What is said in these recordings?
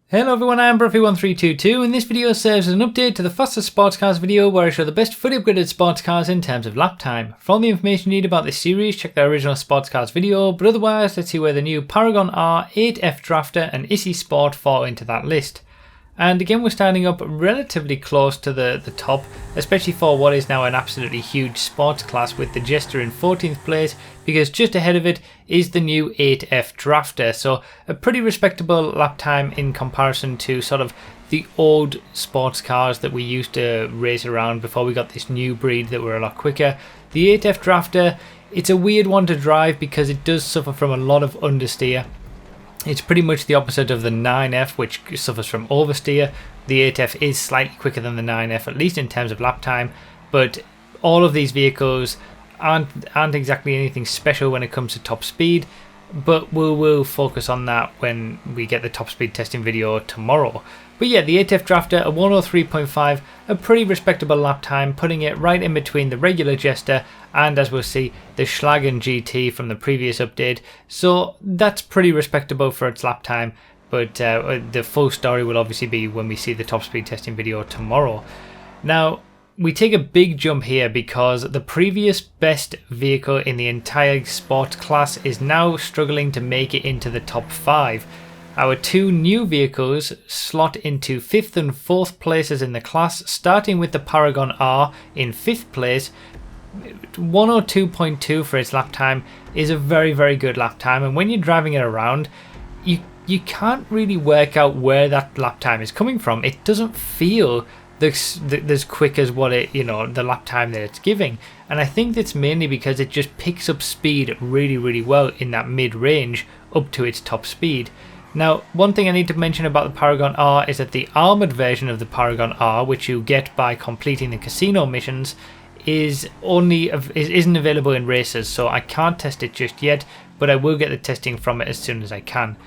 Hello everyone, I'm Bruffy1322 and this video serves as an update to the fastest sports cars video where I show the best fully upgraded sports cars in terms of lap time. For all the information you need about this series, check the original sports cars video, but otherwise let's see where the new Paragon R, 8F Drafter and Issi Sport fall into that list. And again, we're standing up relatively close to the top, especially for what is now an absolutely huge sports class with the Jester in 14th place, because just ahead of it is the new 8F Drafter. So a pretty respectable lap time in comparison to sort of the old sports cars that we used to race around before we got this new breed that were a lot quicker. The 8F Drafter, it's a weird one to drive because it does suffer from a lot of understeer. It's pretty much the opposite of the 9F, which suffers from oversteer. The 8F is slightly quicker than the 9F, at least in terms of lap time, but all of these vehicles aren't exactly anything special when it comes to top speed, but we'll focus on that when we get the top speed testing video tomorrow. But yeah, the 8F Drafter, a 103.5, a pretty respectable lap time, putting it right in between the regular Jester and, as we'll see, the Schlagen GT from the previous update. So that's pretty respectable for its lap time, but the full story will obviously be when we see the top speed testing video tomorrow. Now, we take a big jump here because the previous best vehicle in the entire sports class is now struggling to make it into the top 5. Our two new vehicles slot into 5th and 4th places in the class, starting with the Paragon R in 5th place. 102.2 for its lap time is a very, very good lap time, and when you're driving it around, you can't really work out where that lap time is coming from. It doesn't feel as quick as what it, the lap time that it's giving, and I think that's mainly because it just picks up speed really, really well in that mid-range up to its top speed. Now, one thing I need to mention about the Paragon R is that the armoured version of the Paragon R, which you get by completing the casino missions, isn't available in races, so I can't test it just yet, but I will get the testing from it as soon as I can.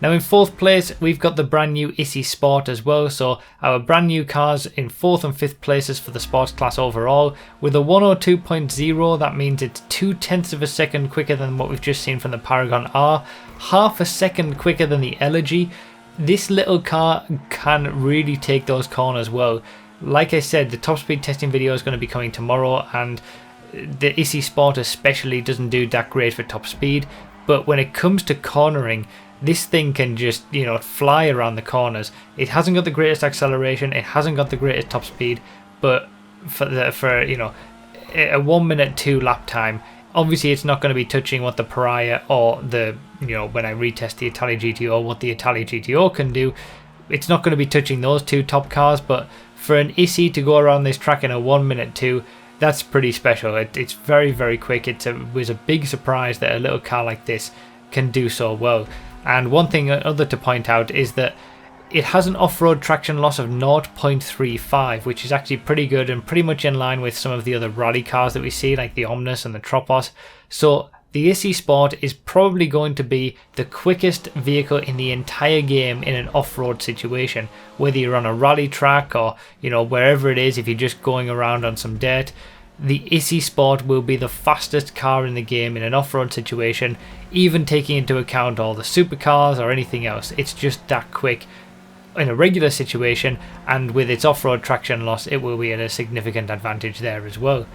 Now in 4th place, we've got the brand new Issi Sport as well, so our brand new cars in 4th and 5th places for the sports class overall. With a 102.0, that means it's 0.2 of a second quicker than what we've just seen from the Paragon R, half a second quicker than the Elegy. This little car can really take those corners well. Like I said, the top speed testing video is going to be coming tomorrow, and the Issi Sport especially doesn't do that great for top speed, but when it comes to cornering, this thing can just, fly around the corners. It hasn't got the greatest acceleration, it hasn't got the greatest top speed, but for a 1:02 lap time, obviously it's not going to be touching what the Pariah or the, when I retest the Italia GTO, what the Italia GTO can do. It's not going to be touching those two top cars, but for an Issi to go around this track in a 1:02, that's pretty special. It's very, very quick. It was a big surprise that a little car like this can do so well. And one thing other to point out is that it has an off-road traction loss of 0.35, which is actually pretty good and pretty much in line with some of the other rally cars that we see, like the Omnis and the Tropos. So the Issi Sport is probably going to be the quickest vehicle in the entire game in an off-road situation, whether you're on a rally track or, wherever it is, if you're just going around on some dirt. The Issi Sport will be the fastest car in the game in an off-road situation, even taking into account all the supercars or anything else. It's just that quick in a regular situation, and with its off-road traction loss, it will be at a significant advantage there as well.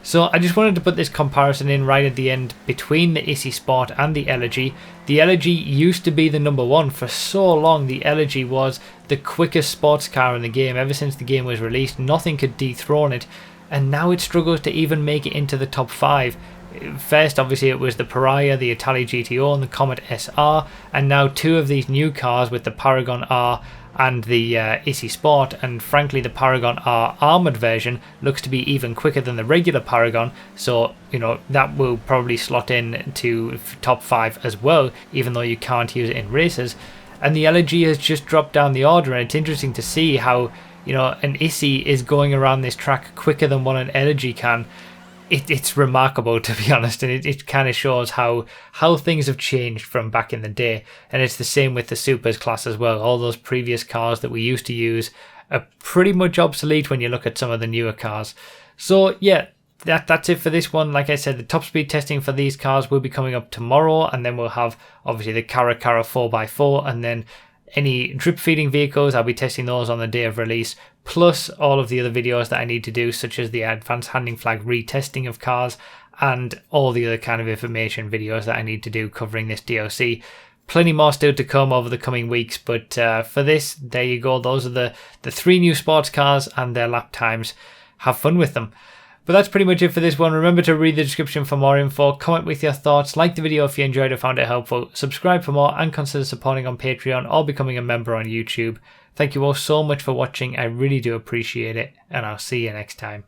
So I just wanted to put this comparison in right at the end between the Issi Sport and the Elegy. The Elegy used to be the number one for so long. The Elegy was the quickest sports car in the game. Ever since the game was released, nothing could dethrone it, and now it struggles to even make it into the top 5. First, obviously, it was the Pariah, the Italia GTO and the Comet SR, and now two of these new cars with the Paragon R and the Issi Sport, and frankly the Paragon R armoured version looks to be even quicker than the regular Paragon, so that will probably slot in to top 5 as well, even though you can't use it in races. And the Elegy has just dropped down the order, and it's interesting to see how an Issi is going around this track quicker than what an Elegy can. It's remarkable, to be honest, and it kind of shows how things have changed from back in the day. And it's the same with the Supers class as well. All those previous cars that we used to use are pretty much obsolete when you look at some of the newer cars. So yeah, that's it for this one. Like I said, the top speed testing for these cars will be coming up tomorrow, and then we'll have obviously the Cara 4x4 and then Any drip feeding vehicles, I'll be testing those on the day of release, plus all of the other videos that I need to do, such as the advanced handling flag retesting of cars and all the other kind of information videos that I need to do covering this DLC. Plenty more still to come over the coming weeks, but for this, there you go. Those are the 3 new sports cars and their lap times. Have fun with them. But that's pretty much it for this one. Remember to read the description for more info, comment with your thoughts, like the video if you enjoyed or found it helpful, subscribe for more, and consider supporting on Patreon or becoming a member on YouTube. Thank you all so much for watching, I really do appreciate it, and I'll see you next time.